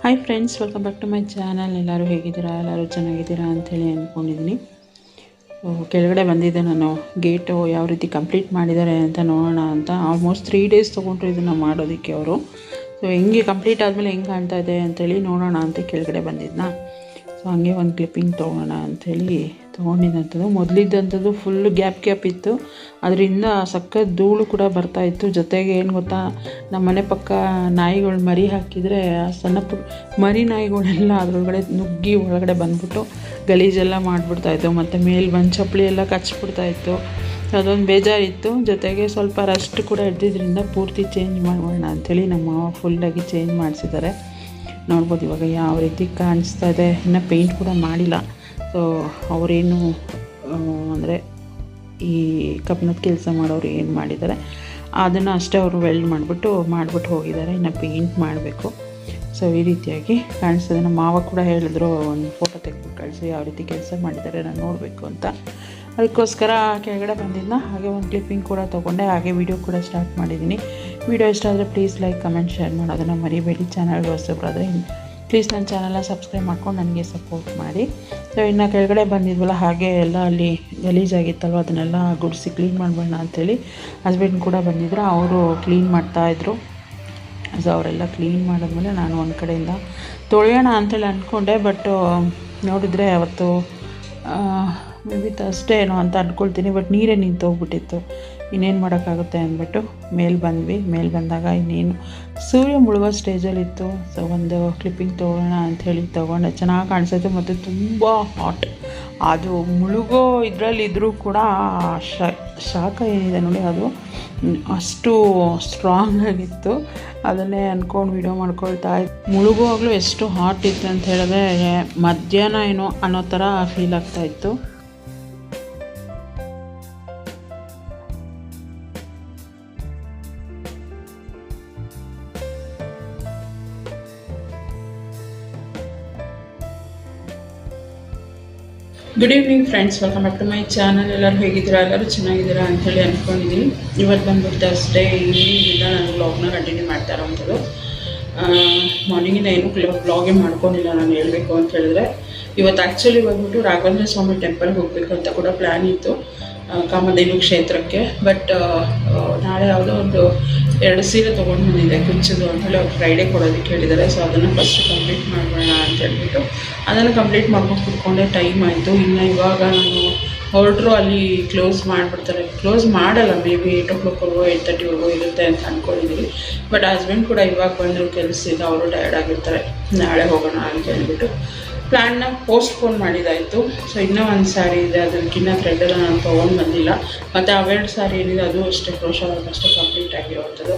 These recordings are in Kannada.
Hi friends, welcome back to my channel. ಎಲ್ಲರೂ ಹೇಗಿದ್ದೀರಾ? ಎಲ್ಲರೂ ಚೆನ್ನಾಗಿದ್ದೀರಾ ಅಂಥೇಳಿ ಅಂದ್ಕೊಂಡಿದ್ದೀನಿ. ಕೆಳಗಡೆ ಬಂದಿದ್ದೆ ನಾನು. ಗೇಟು ಯಾವ ರೀತಿ ಕಂಪ್ಲೀಟ್ ಮಾಡಿದ್ದಾರೆ ಅಂತ ನೋಡೋಣ ಅಂತ. ಆಲ್ಮೋಸ್ಟ್ 3 ಡೇಸ್ ತೊಗೊಂಡ್ರು ಇದನ್ನು ಮಾಡೋದಕ್ಕೆ ಅವರು. ಸೊ ಹೆಂಗೆ ಕಂಪ್ಲೀಟ್ ಆದಮೇಲೆ ಹೆಂಗೆ ಕಾಣ್ತಾ ಇದೆ ಅಂಥೇಳಿ ನೋಡೋಣ ಅಂತ ಕೆಳಗಡೆ ಬಂದಿದ್ದನ್ನ. ಸೊ ಹಾಗೆ ಒಂದು ಕ್ಲಿಪ್ಪಿಂಗ್ ತೊಗೊಳ್ಳೋಣ ಅಂಥೇಳಿ ತೊಗೊಂಡಿದ್ದಂಥದ್ದು. ಮೊದಲಿದ್ದಂಥದ್ದು ಫುಲ್ಲು ಗ್ಯಾಪ್ ಇತ್ತು. ಅದರಿಂದ ಸಖತ್ ಧೂಳು ಕೂಡ ಬರ್ತಾಯಿತ್ತು. ಜೊತೆಗೆ ಏನು ಗೊತ್ತಾ, ನಮ್ಮ ಮನೆ ಪಕ್ಕ ನಾಯಿಗಳು ಮರಿ ಹಾಕಿದರೆ ಸಣ್ಣ ಮರಿ ನಾಯಿಗಳೆಲ್ಲ ಅದರೊಳಗಡೆ ನುಗ್ಗಿ ಒಳಗಡೆ ಬಂದ್ಬಿಟ್ಟು ಗಲೀಜೆಲ್ಲ ಮಾಡಿಬಿಡ್ತಾಯಿತ್ತು. ಮತ್ತು ಮೇಲೆ ಬಂದು ಚಪ್ಪಲಿ ಎಲ್ಲ ಕಚ್ಬಿಡ್ತಾಯಿತ್ತು. ಅದೊಂದು ಬೇಜಾರಿತ್ತು. ಜೊತೆಗೆ ಸ್ವಲ್ಪ ರಸ್ಟ್ ಕೂಡ ಹಿಡ್ದಿದ್ರಿಂದ ಪೂರ್ತಿ ಚೇಂಜ್ ಮಾಡೋಣ ಅಂಥೇಳಿ ನಮ್ಮ ಮಾವ ಫುಲ್ಲಾಗಿ ಚೇಂಜ್ ಮಾಡಿಸಿದ್ದಾರೆ. ನೋಡ್ಬೋದು ಇವಾಗ ಯಾವ ರೀತಿ ಕಾಣಿಸ್ತಾ ಇದೆ. ಇನ್ನು ಪೇಂಟ್ ಕೂಡ ಮಾಡಿಲ್ಲ. ಸೊ ಅವರೇನು ಅಂದರೆ ಈ ಕಬ್ಬಿಣದ ಕೆಲಸ ಮಾಡೋರು ಏನು ಮಾಡಿದ್ದಾರೆ ಅದನ್ನು ಅಷ್ಟೇ ಅವರು ವೆಲ್ಡ್ ಮಾಡಿಬಿಟ್ಟು ಹೋಗಿದ್ದಾರೆ. ಇನ್ನು ಪೇಂಟ್ ಮಾಡಬೇಕು. ಸೊ ಈ ರೀತಿಯಾಗಿ ಕಾಣಿಸ್ತದೆ. ನಮ್ಮ ಮಾವ ಕೂಡ ಹೇಳಿದ್ರು, ಒಂದು ಫೋಟೋ ತೆಗೆದುಬಿಟ್ಟು ಕಳಿಸಿ ಯಾವ ರೀತಿ ಕೆಲಸ ಮಾಡಿದ್ದಾರೆ ನಾನು ನೋಡಬೇಕು ಅಂತ. ಅದಕ್ಕೋಸ್ಕರ ಕೆಳಗಡೆ ಬಂದಿದ್ದ ಹಾಗೆ ಒಂದು ಕ್ಲಿಪ್ಪಿಂಗ್ ಕೂಡ ತೊಗೊಂಡೆ. ಹಾಗೆ ವಿಡಿಯೋ ಕೂಡ ಸ್ಟಾರ್ಟ್ ಮಾಡಿದ್ದೀನಿ. ವಿಡಿಯೋ ಇಷ್ಟ ಆದರೆ ಪ್ಲೀಸ್ ಲೈಕ್, ಕಮೆಂಟ್, ಶೇರ್ ಮಾಡೋದನ್ನು ಮರಿಬೇಡಿ. ಚಾನಲ್ಗೆ ಹೊಸಬ್ರಾದರೆ ಪ್ಲೀಸ್ ನನ್ನ ಚಾನಲ್ನ ಸಬ್ಸ್ಕ್ರೈಬ್ ಮಾಡ್ಕೊಂಡು ನನಗೆ ಸಪೋರ್ಟ್ ಮಾಡಿ. ಸೊ ಇನ್ನು ಕೆಳಗಡೆ ಬಂದಿದ್ವಲ್ಲ, ಹಾಗೆ ಎಲ್ಲ ಅಲ್ಲಿ ಗಲೀಜಾಗಿತ್ತಲ್ವ ಅದನ್ನೆಲ್ಲ ಗುಡಿಸಿ ಕ್ಲೀನ್ ಮಾಡಬೇಡ ಅಂಥೇಳಿ ಹಸ್ಬೆಂಡ್ ಕೂಡ ಬಂದಿದ್ರು. ಅವರು ಕ್ಲೀನ್ ಮಾಡ್ತಾಯಿದ್ರು. ಸೊ ಅವರೆಲ್ಲ ಕ್ಲೀನ್ ಮಾಡಿದ್ಮೇಲೆ ನಾನು ಒಂದು ಕಡೆಯಿಂದ ತೊಳೆಯೋಣ ಅಂಥೇಳಿ ಅಂದ್ಕೊಂಡೆ. ಬಟ್ ನೋಡಿದರೆ ಅವತ್ತು ಮೇ ಬಿ ಥರ್ಸ್ಡೇ ಏನೋ ಅಂತ ಅಂದ್ಕೊಳ್ತೀನಿ. ಬಟ್ ನೀರೇ ನಿಂತೋಗ್ಬಿಟ್ಟಿತ್ತು. ಇನ್ನೇನು ಮಾಡೋಕ್ಕಾಗುತ್ತೆ ಅಂದ್ಬಿಟ್ಟು ಮೇಲೆ ಬಂದಾಗ ಇನ್ನೇನು ಸೂರ್ಯ ಮುಳುಗೋ ಸ್ಟೇಜಲ್ಲಿತ್ತು. ಸೊ ಒಂದು ಕ್ಲಿಪ್ಪಿಂಗ್ ತೊಗೊಳ್ಳೋಣ ಅಂಥೇಳಿ ತೊಗೊಂಡೆ. ಚೆನ್ನಾಗಿ ಕಾಣಿಸುತ್ತೆ ಮತ್ತು ತುಂಬ ಹಾಟ್. ಅದು ಮುಳುಗೋ ಇದರಲ್ಲಿದ್ದರೂ ಕೂಡ ಶಾಖ ಏನಿದೆ ನೋಡಿ, ಅದು ಅಷ್ಟು ಸ್ಟ್ರಾಂಗ್ ಆಗಿತ್ತು. ಅದನ್ನೇ ಅಂದ್ಕೊಂಡು ವಿಡಿಯೋ ಮಾಡ್ಕೊಳ್ತಾ ಇತ್ತು. ಮುಳುಗುವಾಗಲೂ ಎಷ್ಟು ಹಾಟ್ ಇತ್ತು ಅಂತ ಹೇಳಿದ್ರೆ ಮಧ್ಯಾಹ್ನ ಏನೋ ಅನ್ನೋ ಥರ ಫೀಲ್ ಆಗ್ತಾಯಿತ್ತು. Good evening friends, welcome back to my channel. ಎಲ್ಲರೂ ಹೇಗಿದ್ದೀರಾ? ಎಲ್ಲರೂ ಚೆನ್ನಾಗಿದ್ದೀರಾ ಅಂಥೇಳಿ ಅಂದ್ಕೊಂಡಿದ್ದೀನಿ. ಇವತ್ತು ಬಂದ್ಬಿಟ್ಟು ಥರ್ಸ್ಡೇ ಈವ್ನಿಂಗಿಂದ ನಾನು ವ್ಲಾಗ್ನ ಕಂಟಿನ್ಯೂ ಮಾಡ್ತಾ ಇರೋವಂಥದ್ದು. ಮಾರ್ನಿಂಗಿಂದ ಏನೂ ವ್ಲಾಗೇ ಮಾಡ್ಕೊಂಡಿಲ್ಲ ನಾನು ಹೇಳಬೇಕು ಅಂತ ಹೇಳಿದ್ರೆ. ಇವತ್ತು ಆ್ಯಕ್ಚುಲಿ ಬಂದ್ಬಿಟ್ಟು ರಾಘವೇಂದ್ರ ಸ್ವಾಮಿ ಟೆಂಪಲ್ಗೆ ಹೋಗಬೇಕು ಅಂತ ಕೂಡ ಪ್ಲ್ಯಾನ್ ಇತ್ತು, ಕಾಮಧೇನು ಕ್ಷೇತ್ರಕ್ಕೆ. ಬಟ್ ನಾಳೆ ಯಾವುದೋ ಒಂದು 2 ಸೀರೆ ತೊಗೊಂಡು ಬಂದಿದ್ದೆ ಕುಚ್ಚದು ಅಂಥೇಳಿ ಅವ್ರು ಫ್ರೈಡೇ ಕೊಡೋದಕ್ಕೆ ಹೇಳಿದ್ದಾರೆ. ಸೊ ಅದನ್ನು ಫಸ್ಟ್ ಕಂಪ್ಲೀಟ್ ಮಾಡೋಣ ಅಂತ ಹೇಳ್ಬಿಟ್ಟು ಅದನ್ನು ಕಂಪ್ಲೀಟ್ ಮಾಡ್ಕೊಂಡು ಕುತ್ಕೊಂಡೆ. ಟೈಮ್ ಆಯಿತು. ಇನ್ನು ಇವಾಗ ನಾನು ಹೊರಟರು ಅಲ್ಲಿ ಕ್ಲೋಸ್ ಮಾಡಿಬಿಡ್ತಾರೆ. ಕ್ಲೋಸ್ ಮಾಡಲ್ಲ, ಮೇ ಬಿ 8 o'clockವರೆಗೂ 8:30ವರೆಗೂ ಇರುತ್ತೆ ಅಂತ ಅಂದ್ಕೊಂಡಿದ್ದೀವಿ. ಬಟ್ ಹಸ್ಬೆಂಡ್ ಕೂಡ ಇವಾಗ ಬಂದರು ಕೆಲಸದಿಂದ, ಅವರು ಟಯರ್ಡ್ ಆಗಿರ್ತಾರೆ. ನಾಳೆ ಹೋಗೋಣ ಅಂತ ಹೇಳ್ಬಿಟ್ಟು ಪ್ಲ್ಯಾನ್ನ ಪೋಸ್ಟ್ಪೋನ್ ಮಾಡಿದ್ದಾಯಿತು. ಸೊ ಇನ್ನೂ ಒಂದು ಸ್ಯಾರಿ ಇದೆ, ಅದಕ್ಕಿನ್ನ ಥ್ರೆಡ್ಡೆಲ್ಲ ನಾನು ತೊಗೊಂಡು ಬಂದಿಲ್ಲ. ಮತ್ತು ಅವೆರಡು ಸ್ಯಾರಿ ಏನಿದೆ ಅದು ಅಷ್ಟೇ ಕ್ರೋಶ ವರ್ಕ್ ಅಷ್ಟೇ ಕಂಪ್ಲೀಟ್ ಆಗಿರುವಂಥದ್ದು.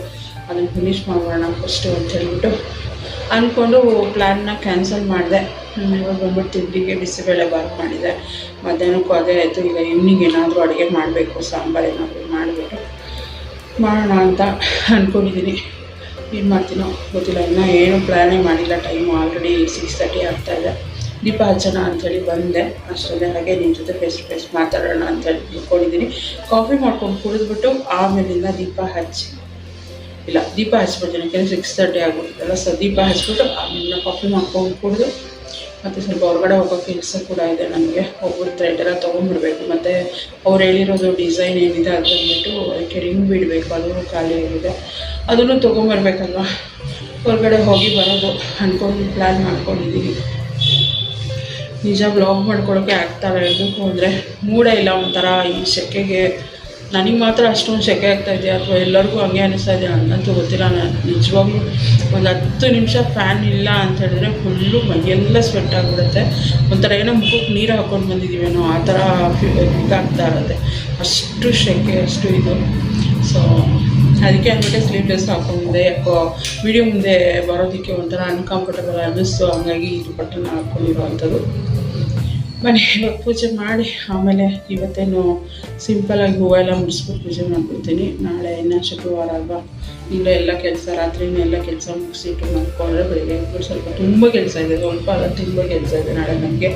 ಅದನ್ನು ಫಿನಿಷ್ ಮಾಡೋಣ ಫಸ್ಟು ಅಂತ ಹೇಳ್ಬಿಟ್ಟು ಅಂದ್ಕೊಂಡು ಪ್ಲ್ಯಾನ್ನ ಕ್ಯಾನ್ಸಲ್ ಮಾಡಿದೆ. ಇವಾಗ ಬಂದ್ಬಿಟ್ಟು ತಿಂಡಿಗೆ ಬಿಸಿಬೇಳೆ ಬಾತ್ ಮಾಡಿದೆ. ಮಧ್ಯಾಹ್ನಕ್ಕೂ ಅದೇ ಆಯಿತು. ಈಗ ಈವ್ನಿಂಗ್ ಏನಾದರೂ ಅಡುಗೆ ಮಾಡಬೇಕು, ಸಾಂಬಾರು ಏನಾದರೂ ಮಾಡೋಣ ಅಂತ ಅಂದ್ಕೊಂಡಿದ್ದೀನಿ. ಏನು ಮಾಡ್ತೀನೋ ಗೊತ್ತಿಲ್ಲ, ಇನ್ನೂ ಏನು ಪ್ಲ್ಯಾನೇ ಮಾಡಿಲ್ಲ. ಟೈಮು ಆಲ್ರೆಡಿ 6:30 ಆಗ್ತಾಯಿದೆ. ದೀಪ ಹಚ್ಚೋಣ ಅಂಥೇಳಿ ಬಂದೆ. ಅಷ್ಟರಲ್ಲೇ ಹಾಗೆ ನಿಮ್ಮ ಜೊತೆ ಫೇಸ್ ಟು ಫೇಸ್ ಮಾತಾಡೋಣ ಅಂಥೇಳಿ ತಿಳ್ಕೊಂಡಿದ್ದೀನಿ. ಕಾಫಿ ಮಾಡ್ಕೊಂಡು ಕುಡಿದ್ಬಿಟ್ಟು ಆಮೇಲಿಂದ ದೀಪ ಹಚ್ಬಿಡ್ತೀನಿ. ಯಾಕೆಂದರೆ 6:30 ಆಗ್ಬಿಡ್ತಲ್ಲ. ಸೊ ದೀಪ ಹಚ್ಬಿಟ್ಟು ಆಮೇಲೆ ಕಾಫಿ ಮಾಡ್ಕೊಂಡು ಕುಡಿದು ಮತ್ತು ಸ್ವಲ್ಪ ಹೊರಗಡೆ ಹೋಗೋ ಕೆಲಸ ಕೂಡ ಇದೆ ನನಗೆ. ಒಬ್ಬರು ಥ್ರೆಡ್ ಎಲ್ಲ ತೊಗೊಂಡ್ಬಿಡ್ಬೇಕು. ಮತ್ತು ಅವ್ರು ಹೇಳಿರೋದು ಡಿಸೈನ್ ಏನಿದೆ ಅದು ಬಂದ್ಬಿಟ್ಟು ಅದಕ್ಕೆ ರಿಂಗ್ ಬಿಡಬೇಕು, ಅದೂ ಖಾಲಿ ಆಗಿದೆ. ಅದನ್ನು ತೊಗೊಂಬರ್ಬೇಕಲ್ವ. ಹೊರಗಡೆ ಹೋಗಿ ಬರೋದು ಅಂದ್ಕೊಂಡು ಪ್ಲ್ಯಾನ್ ಮಾಡ್ಕೊಂಡಿದ್ದೀನಿ. ನಿಜ ವ್ಲಾಗ್ ಮಾಡ್ಕೊಳ್ಳೋಕ್ಕೆ ಆಗ್ತಾಯಿಲ್ಲ. ಹೇಳಬೇಕು ಅಂದರೆ ಮೂಡೇ ಇಲ್ಲ. ಒಂಥರ ಈ ಸೆಕೆಗೆ ನನಗೆ ಮಾತ್ರ ಅಷ್ಟೊಂದು ಸೆಕೆ ಆಗ್ತಾಯಿದೆ ಅಥವಾ ಎಲ್ಲರಿಗೂ ಹಂಗೆ ಅನ್ನಿಸ್ತಾ ಇದೆ ಅನ್ನಂತೂ ಗೊತ್ತಿಲ್ಲ. ನಾನು ನಿಜವಾಗ್ಲೂ ಒಂದು 10 ನಿಮಿಷ ಫ್ಯಾನ್ ಇಲ್ಲ ಅಂತ ಹೇಳಿದ್ರೆ ಫುಲ್ಲು ಮೈಯೆಲ್ಲ ಸ್ವೆಟ್ ಆಗಿಬಿಡುತ್ತೆ. ಒಂಥರ ಏನೋ ಮುಖಕ್ಕೆ ನೀರು ಹಾಕ್ಕೊಂಡು ಬಂದಿದ್ದೀವೇನೋ ಆ ಥರ ಇದಾಗ್ತಾ ಇರುತ್ತೆ. ಅಷ್ಟು ಸೆಕೆ, ಅಷ್ಟು ಇದು. ಸೊ ಅದಕ್ಕೆ ಅಂದ್ಬಿಟ್ಟು ಸ್ಲೀವ್ಲೆಸ್ ಹಾಕ್ಕೊಂಡಿದ್ದೆ. ಯಾಕೋ ವಿಡಿಯೋ ಮುಂದೆ ಬರೋದಕ್ಕೆ ಒಂಥರ ಅನ್ಕಂಫರ್ಟಬಲ್ ಅನ್ನಿಸ್ತು. ಹಂಗಾಗಿ ಇದು ಬಟ್ಟನ್ನು ಹಾಕ್ಕೊಂಡಿರುವಂಥದ್ದು. ಬನ್ನಿ ಇವಾಗ ಪೂಜೆ ಮಾಡಿ ಆಮೇಲೆ ಇವತ್ತೇನು ಸಿಂಪಲಾಗಿ ಹೂವೆಲ್ಲ ಮುಡಿಸ್ಬಿಟ್ಟು ಪೂಜೆ ಮಾಡ್ಬಿಡ್ತೀನಿ. ನಾಳೆ ಇನ್ನು ಶುಕ್ರವಾರ ಅಲ್ವಾ, ಇಲ್ಲೇ ಎಲ್ಲ ಕೆಲಸ ರಾತ್ರಿನೇ ಎಲ್ಲ ಕೆಲಸ ಮುಗಿಸಿಟ್ಟು ಮಾಡ್ಕೊಂಡ್ರೆ ಬೆಳಿಗ್ಗೆ ಸ್ವಲ್ಪ ತುಂಬ ಕೆಲಸ ಇದೆ. ಸ್ವಲ್ಪ ಅಲ್ಲ, ತುಂಬ ಕೆಲಸ ಇದೆ ನಾಳೆ ನನಗೆ.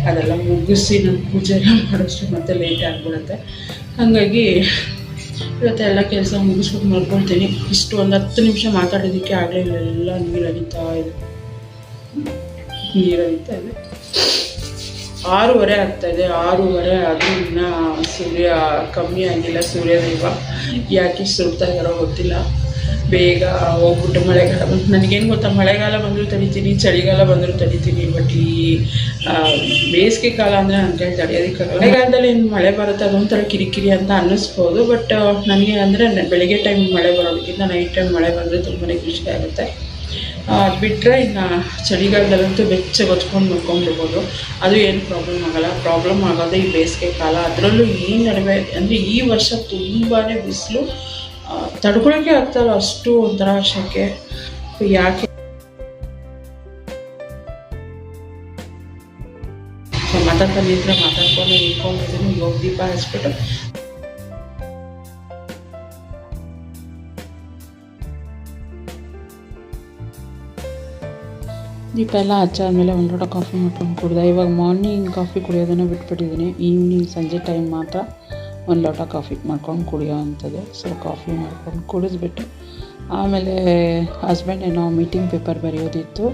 ಅದೆಲ್ಲ ಮುಗಿಸಿ ನಾನು ಪೂಜೆ ಎಲ್ಲ ಮಾಡೋಷ್ಟು ಮತ್ತೆ ಲೇಟ್ ಆಗಿಬಿಡುತ್ತೆ. ಹಾಗಾಗಿ ಇವತ್ತೆಲ್ಲ ಕೆಲಸ ಮುಗಿಸ್ಬಿಟ್ಟು ಮಾಡ್ಕೊಳ್ತೀನಿ. ಇಷ್ಟು ಒಂದು 10 ನಿಮಿಷ ಮಾತಾಡೋದಕ್ಕೆ ಆಗಲೇ ಇಲ್ಲ, ಎಲ್ಲ ನೀರು ಹರಿತಾ ಇದೆ. ನೀರು ಹರಿತಾ ಇದೆ. 6:30 ಆಗ್ತಾಯಿದೆ. 6:30 ಆದರೂ ಇನ್ನೂ ಸೂರ್ಯ ಕಮ್ಮಿ ಆಗಿಲ್ಲ. ಸೂರ್ಯದೇವ ಯಾಕೆ ಸುಡ್ತಾ ಇದ್ದಾರೋ ಗೊತ್ತಿಲ್ಲ. ಬೇಗ ಹೋಗ್ಬಿಟ್ಟು ಮಳೆಗಾಲ ಬಂದು, ನನಗೇನು ಗೊತ್ತಾ, ಮಳೆಗಾಲ ಬಂದರೂ ತಡಿತೀನಿ, ಚಳಿಗಾಲ ಬಂದರೂ ತಡಿತೀನಿ. ಬಟ್ ಈ ಬೇಸಿಗೆ ಕಾಲ ಅಂದರೆ ನನ್ನ ಕೈ ತಡೆಯೋದಕ್ಕಾಗಲ್ಲ. ಮಳೆಗಾಲದಲ್ಲಿ ಏನು ಮಳೆ ಬರುತ್ತೆ ಅದೊಂಥರ ಕಿರಿಕಿರಿ ಅಂತ ಅನ್ನಿಸ್ಬೋದು. ಬಟ್ ನನಗೆ ಅಂದರೆ ಬೆಳಗ್ಗೆ ಟೈಮ್ ಮಳೆ ಬರೋದಕ್ಕಿಂತ ನೈಟ್ ಟೈಮ್ ಮಳೆ ಬಂದರೆ ತುಂಬಾ ಖುಷಿ ಆಗುತ್ತೆ. ಅದು ಬಿಟ್ಟರೆ ಇನ್ನು ಚಳಿಗಾಲದಲ್ಲಂತೂ ಬೆಚ್ಚಗೆ ಹೊಚ್ಕೊಂಡು ಮಲ್ಕೊಂಡ್ಬಿಡ್ಬೋದು. ಅದು ಏನು ಪ್ರಾಬ್ಲಮ್ ಆಗೋಲ್ಲ. ಪ್ರಾಬ್ಲಮ್ ಆಗೋದೇ ಈ ಬೇಸಿಗೆ ಕಾಲ. ಅದರಲ್ಲೂ ಈ ನಡುವೆ ಅಂದರೆ ಈ ವರ್ಷ ತುಂಬಾ ಬಿಸಿಲು, ತಡ್ಕೊಳಕ್ಕೆ ಆಗ್ತಾಯಿಲ್ಲ, ಅಷ್ಟು ಒಂಥರ ಶೆಕೆ. ಯಾಕೆ ಮಾತಾಡ್ಕೊಂಡು ನಿಂತ್ಕೊಂಡಿದ್ದೀನಿ. ಇವಾಗ ದೀಪ ಹಚ್ಬಿಟ್ಟು ದೀಪ ಎಲ್ಲ ಹಚ್ಚಾದ್ಮೇಲೆ ಒಂದು ಲೋಟ ಕಾಫಿ ಮಾಡ್ಕೊಂಡು ಕುಡಿದೆ. ಇವಾಗ ಮಾರ್ನಿಂಗ್ ಕಾಫಿ ಕುಡಿಯೋದನ್ನು ಬಿಟ್ಬಿಟ್ಟಿದ್ದೀನಿ. ಈವ್ನಿಂಗ್ ಸಂಜೆ ಟೈಮ್ ಮಾತ್ರ ಒಂದು ಲೋಟ ಕಾಫಿ ಮಾಡ್ಕೊಂಡು ಕುಡಿಯೋ ಅಂಥದ್ದು. ಸೊ ಕಾಫಿ ಮಾಡ್ಕೊಂಡು ಕುಡಿದ್ಬಿಟ್ಟು ಆಮೇಲೆ ಹಸ್ಬೆಂಡ್ ಏನೋ ಮೀಟಿಂಗ್ ಪೇಪರ್ ಬರೆಯೋದಿತ್ತು,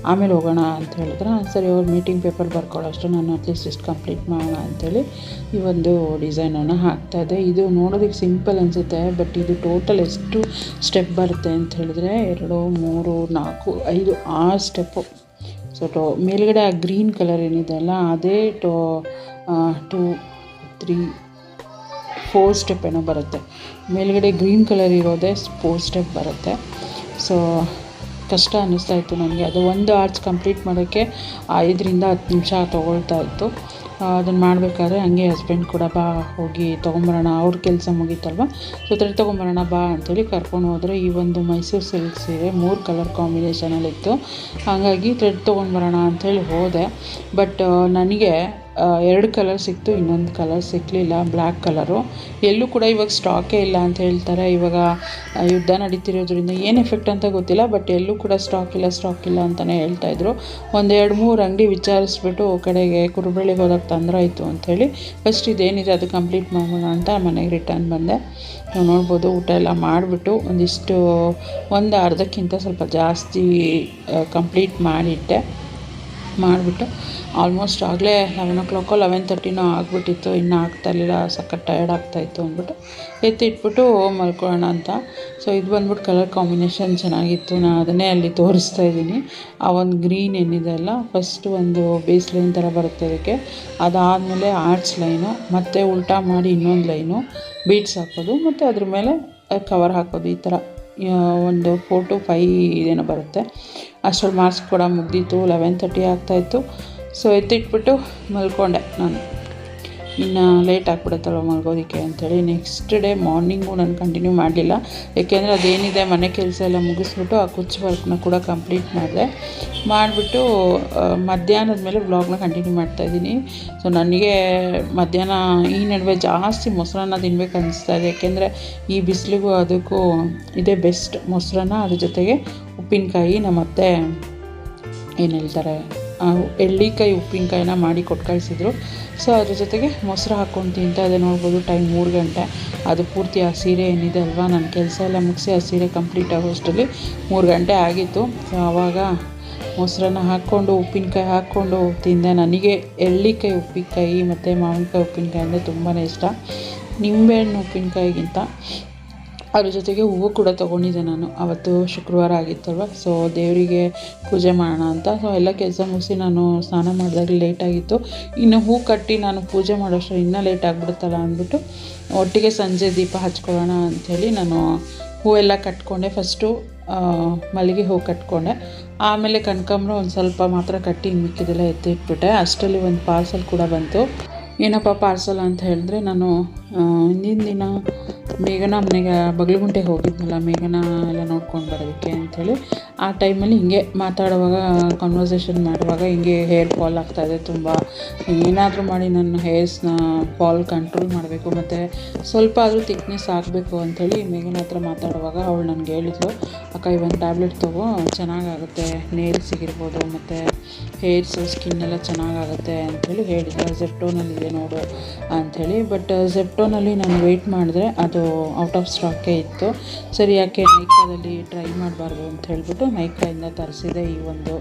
ಆಮೇಲೆ ಹೋಗೋಣ ಅಂತ ಹೇಳಿದ್ರೆ, ಸರಿ ಅವ್ರು ಮೀಟಿಂಗ್ ಪೇಪರ್ ಬರ್ಕೊಳ್ಳೋಷ್ಟು ನಾನು ಅಟ್ಲೀಸ್ಟ್ ಇಷ್ಟು ಕಂಪ್ಲೀಟ್ ಮಾಡೋಣ ಅಂಥೇಳಿ ಈ ಒಂದು ಡಿಸೈನನ್ನು ಹಾಕ್ತಾಯಿದ್ದೆ. ಇದು ನೋಡೋದಕ್ಕೆ ಸಿಂಪಲ್ ಅನಿಸುತ್ತೆ, ಬಟ್ ಇದು ಟೋಟಲ್ ಎಷ್ಟು ಸ್ಟೆಪ್ ಬರುತ್ತೆ ಅಂತ ಹೇಳಿದ್ರೆ 2, 3, 4, 5, 6 ಸ್ಟೆಪ್ಪು. ಸೊ ಮೇಲ್ಗಡೆ ಆ ಗ್ರೀನ್ ಕಲರ್ ಏನಿದೆ ಅಲ್ಲ ಅದೇ 2, 3, 4 ಸ್ಟೆಪ್ ಏನೋ ಬರುತ್ತೆ. ಮೇಲ್ಗಡೆ ಗ್ರೀನ್ ಕಲರ್ ಇರೋದೇ 4 ಸ್ಟೆಪ್ ಬರುತ್ತೆ. ಸೊ ಕಷ್ಟ ಅನ್ನಿಸ್ತಾಯಿತ್ತು ನನಗೆ. ಅದು ಒಂದು ಆರ್ಚ್ ಕಂಪ್ಲೀಟ್ ಮಾಡೋಕ್ಕೆ 5ರಿಂದ 10 ನಿಮಿಷ ತೊಗೊಳ್ತಾ ಇತ್ತು. ಅದನ್ನು ಮಾಡಬೇಕಾದ್ರೆ ಹಂಗೆ ಹಸ್ಬೆಂಡ್ ಕೂಡ ಬಾ ಹೋಗಿ ತೊಗೊಂಬರೋಣ, ಅವ್ರ ಕೆಲಸ ಮುಗೀತಲ್ವ, ಸೊ ಥ್ರೆಡ್ ತೊಗೊಂಬರೋಣ ಬಾ ಅಂಥೇಳಿ ಕರ್ಕೊಂಡು ಹೋದರೆ. ಈ ಒಂದು ಮೈಸೂರು ಸಿಲ್ಕ್ ಸೀರೆ 3 ಕಲರ್ ಕಾಂಬಿನೇಷನಲ್ಲಿತ್ತು. ಹಾಗಾಗಿ ಥ್ರೆಡ್ ತೊಗೊಂಡ್ಬರೋಣ ಅಂಥೇಳಿ ಹೋದೆ. ಬಟ್ ನನಗೆ 2 ಕಲರ್ ಸಿಕ್ತು, ಇನ್ನೊಂದು ಕಲರ್ ಸಿಕ್ಕಲಿಲ್ಲ, ಬ್ಲ್ಯಾಕ್ ಕಲರು. ಎಲ್ಲೂ ಕೂಡ ಇವಾಗ ಸ್ಟಾಕೇ ಇಲ್ಲ ಅಂತ ಹೇಳ್ತಾರೆ. ಇವಾಗ ಯುದ್ಧ ನಡೀತಿರೋದ್ರಿಂದ ಏನು ಎಫೆಕ್ಟ್ ಅಂತ ಗೊತ್ತಿಲ್ಲ, ಬಟ್ ಎಲ್ಲೂ ಕೂಡ ಸ್ಟಾಕ್ ಇಲ್ಲ ಅಂತಲೇ ಹೇಳ್ತಾಯಿದ್ರು. 1-2-3 ಅಂಗಡಿ ವಿಚಾರಿಸ್ಬಿಟ್ಟು ಕಡೆಗೆ ಕುರುಬಳ್ಳಿಗೆ ಹೋದಾಗ ತೊಂದರೆ ಆಯಿತು ಅಂಥೇಳಿ ಫಸ್ಟ್ ಇದೇನಿದೆ ಅದು ಕಂಪ್ಲೀಟ್ ಮಾಡೋಣ ಅಂತ ಮನೆಗೆ ರಿಟರ್ನ್ ಬಂದೆ. ನಾವು ನೋಡ್ಬೋದು ಊಟ ಎಲ್ಲ ಮಾಡಿಬಿಟ್ಟು ಒಂದು ಅರ್ಧಕ್ಕಿಂತ ಸ್ವಲ್ಪ ಜಾಸ್ತಿ ಕಂಪ್ಲೀಟ್ ಮಾಡಿಬಿಟ್ಟು ಆಲ್ಮೋಸ್ಟ್ ಆಗಲೇ 11 o'clock 11:30 ಆಗಿಬಿಟ್ಟಿತ್ತು. ಇನ್ನೂ ಆಗ್ತಾಯಿರಲಿಲ್ಲ, ಸಖತ್ ಟಯರ್ಡ್ ಆಗ್ತಾಯಿತ್ತು ಅಂದ್ಬಿಟ್ಟು ಎತ್ತಿಟ್ಬಿಟ್ಟು ಮಲ್ಕೊಳ್ಳೋಣ ಅಂತ. ಸೊ ಇದು ಬಂದ್ಬಿಟ್ಟು ಕಲರ್ ಕಾಂಬಿನೇಷನ್ ಚೆನ್ನಾಗಿತ್ತು. ನಾನು ಅದನ್ನೇ ಅಲ್ಲಿ ತೋರಿಸ್ತಾ ಇದ್ದೀನಿ. ಆ ಒಂದು ಗ್ರೀನ್ ಏನಿದೆ ಅಲ್ಲ, ಫಸ್ಟು ಒಂದು ಬೇಸ್ ಲೈನ್ ಥರ ಬರುತ್ತೆ ಅದಕ್ಕೆ, ಅದಾದಮೇಲೆ ಆರ್ಚ್ ಲೈನು, ಮತ್ತು ಉಲ್ಟಾ ಮಾಡಿ ಇನ್ನೊಂದು ಲೈನು ಬೀಡ್ಸ್ ಹಾಕೋದು, ಮತ್ತು ಅದ್ರ ಮೇಲೆ ಕವರ್ ಹಾಕೋದು. ಈ ಥರ ಒಂದು 4 to 5 ಏನೋ ಬರುತ್ತೆ. ಅಷ್ಟರಲ್ಲಿ ಮಾರ್ಕ್ಸ್ ಕೂಡ ಮುಗ್ದಿತ್ತು. 11:30 ಆಗ್ತಾಯಿತ್ತು. ಸೊ ಎತ್ತಿಟ್ಬಿಟ್ಟು ಮಲ್ಕೊಂಡೆ ನಾನು. ಇನ್ನು ಲೇಟ್ ಆಗಿಬಿಡುತ್ತಲ್ವ ಮಲ್ಗೋದಕ್ಕೆ ಅಂಥೇಳಿ. ನೆಕ್ಸ್ಟ್ ಡೇ ಮಾರ್ನಿಂಗು ನಾನು ಕಂಟಿನ್ಯೂ ಮಾಡಲಿಲ್ಲ, ಏಕೆಂದರೆ ಅದೇನಿದೆ ಮನೆ ಕೆಲಸ ಎಲ್ಲ ಮುಗಿಸ್ಬಿಟ್ಟು ಆ ಕುಚ್ಚು ವರ್ಕ್ನ ಕೂಡ ಕಂಪ್ಲೀಟ್ ಮಾಡಿಬಿಟ್ಟು ಮಧ್ಯಾಹ್ನದ ಮೇಲೆ ವ್ಲಾಗ್ನ ಕಂಟಿನ್ಯೂ ಮಾಡ್ತಾಯಿದ್ದೀನಿ. ಸೊ ನನಗೆ ಮಧ್ಯಾಹ್ನ ಈ ನಡುವೆ ಜಾಸ್ತಿ ಮೊಸರನ್ನ ತಿನ್ಬೇಕು ಅನಿಸ್ತಾಯಿದೆ, ಏಕೆಂದರೆ ಈ ಬಿಸಿಲಿಗೂ ಅದಕ್ಕೂ ಇದೇ ಬೆಸ್ಟ್. ಮೊಸರನ್ನ, ಅದ್ರ ಜೊತೆಗೆ ಉಪ್ಪಿನಕಾಯಿ. ನಮ್ಮತ್ತೆ ಏನು ಹೇಳ್ತಾರೆ, ಎಳ್ಳಿಕಾಯಿ ಉಪ್ಪಿನಕಾಯಿನ ಮಾಡಿ ಕೊಟ್ಟು ಕಳಿಸಿದ್ರು. ಸೊ ಅದ್ರ ಜೊತೆಗೆ ಮೊಸರು ಹಾಕ್ಕೊಂಡು ತಿಂತಾಯಿದ್ದೆ. ನೋಡ್ಬೋದು ಟೈಮ್ 3 ಗಂಟೆ. ಅದು ಪೂರ್ತಿ ಆ ಸೀರೆ ಏನಿದೆ ಅಲ್ವಾ, ನನ್ನ ಕೆಲಸ ಎಲ್ಲ ಮುಗಿಸಿ ಆ ಸೀರೆ ಕಂಪ್ಲೀಟ್ ಆಗೋಷ್ಟರಲ್ಲಿ 3 ಗಂಟೆ ಆಗಿತ್ತು. ಸೊ ಆವಾಗ ಮೊಸರನ್ನ ಹಾಕ್ಕೊಂಡು ಉಪ್ಪಿನಕಾಯಿ ಹಾಕ್ಕೊಂಡು ತಿಂದೆ. ನನಗೆ ಎಳ್ಳಿಕಾಯಿ ಉಪ್ಪಿನಕಾಯಿ ಮತ್ತು ಮಾವಿನಕಾಯಿ ಉಪ್ಪಿನಕಾಯಿ ಅಂದರೆ ತುಂಬಾ ಇಷ್ಟ, ನಿಂಬೆಹಣ್ಣು ಉಪ್ಪಿನಕಾಯಿಗಿಂತ. ಅದ್ರ ಜೊತೆಗೆ ಹೂವು ಕೂಡ ತೊಗೊಂಡಿದ್ದೆ ನಾನು. ಅವತ್ತು ಶುಕ್ರವಾರ ಆಗಿತ್ತಲ್ವ, ಸೊ ದೇವರಿಗೆ ಪೂಜೆ ಮಾಡೋಣ ಅಂತ. ಸೊ ಎಲ್ಲ ಕೆಲಸ ಮುಗಿಸಿ ನಾನು ಸ್ನಾನ ಮಾಡಿದಾಗ ಲೇಟಾಗಿತ್ತು. ಇನ್ನು ಹೂ ಕಟ್ಟಿ ನಾನು ಪೂಜೆ ಮಾಡೋಷ್ಟು ಇನ್ನೂ ಲೇಟ್ ಆಗಿಬಿಡುತ್ತಲ್ಲ ಅಂದ್ಬಿಟ್ಟು ಒಟ್ಟಿಗೆ ಸಂಜೆ ದೀಪ ಹಚ್ಕೊಳ್ಳೋಣ ಅಂಥೇಳಿ ನಾನು ಹೂವೆಲ್ಲ ಕಟ್ಕೊಂಡೆ. ಫಸ್ಟು ಮಲ್ಲಿಗೆ ಹೂ ಕಟ್ಕೊಂಡೆ, ಆಮೇಲೆ ಕನಕಾಂಬರ ಒಂದು ಸ್ವಲ್ಪ ಮಾತ್ರ ಕಟ್ಟಿ ಮಿಕ್ಕಿದೆಲ್ಲ ಎತ್ತಿ ಇಟ್ಬಿಟ್ಟೆ. ಅಷ್ಟರಲ್ಲಿ ಒಂದು ಪಾರ್ಸಲ್ ಕೂಡ ಬಂತು. ಏನಪ್ಪ ಪಾರ್ಸಲ್ ಅಂತ ಹೇಳಿದ್ರೆ, ನಾನು ಹಿಂದಿನ ದಿನ ಮೇಘನ ಮನೆಗೆ ಬಗಲಗುಂಟೆಗೆ ಹೋಗಿದ್ನಲ್ಲ, ಮೇಘನ ಎಲ್ಲ ನೋಡ್ಕೊಂಡು ಬರೋದಕ್ಕೆ ಅಂಥೇಳಿ. ಆ ಟೈಮಲ್ಲಿ ಹಿಂಗೆ ಮಾತಾಡುವಾಗ, ಕಾನ್ವರ್ಸೇಷನ್ ಮಾಡುವಾಗ ಹಿಂಗೆ ಹೇರ್ ಫಾಲ್ ಆಗ್ತಾಯಿದೆ ತುಂಬ. ಏನಾದರೂ ಮಾಡಿ ನನ್ನ ಹೇರ್ಸ್ನ ಫಾಲ್ ಕಂಟ್ರೋಲ್ ಮಾಡಬೇಕು, ಮತ್ತು ಸ್ವಲ್ಪ ಆದರೂ ಥಿಕ್ನೆಸ್ ಆಗಬೇಕು ಅಂಥೇಳಿ ಮೇಘನ ಹತ್ರ ಮಾತಾಡುವಾಗ ಅವಳು ನನಗೆ ಹೇಳಿದ್ಲು, ಅಕ್ಕ ಈ ಒಂದು ಟ್ಯಾಬ್ಲೆಟ್ ತೊಗೋ, ಚೆನ್ನಾಗಾಗುತ್ತೆ, ನೇಲ್ಸಿಗಿರ್ಬೋದು ಮತ್ತು ಹೇರ್ಸು ಸ್ಕಿನ್ ಎಲ್ಲ ಚೆನ್ನಾಗಾಗುತ್ತೆ ಅಂಥೇಳಿ ಹೇಳಿದ್ರು. ಝೆಪ್ಟೋನಲ್ಲಿದೆ ನೋಡು ಅಂಥೇಳಿ. ಬಟ್ ಝೆಪ್ಟೋನಲ್ಲಿ ನಾನು ವೆಯ್ಟ್ ಮಾಡಿದ್ರೆ ಅದು ಔಟ್ ಆಫ್ ಸ್ಟಾಕೇ ಇತ್ತು. ಸರಿ ಯಾಕೆ ನೈಕಾದಲ್ಲಿ ಟ್ರೈ ಮಾಡಬಾರ್ದು ಅಂತ ಹೇಳ್ಬಿಟ್ಟು ನೈಕಾಯಿಂದ ತರಿಸಿದೆ ಈ ಒಂದು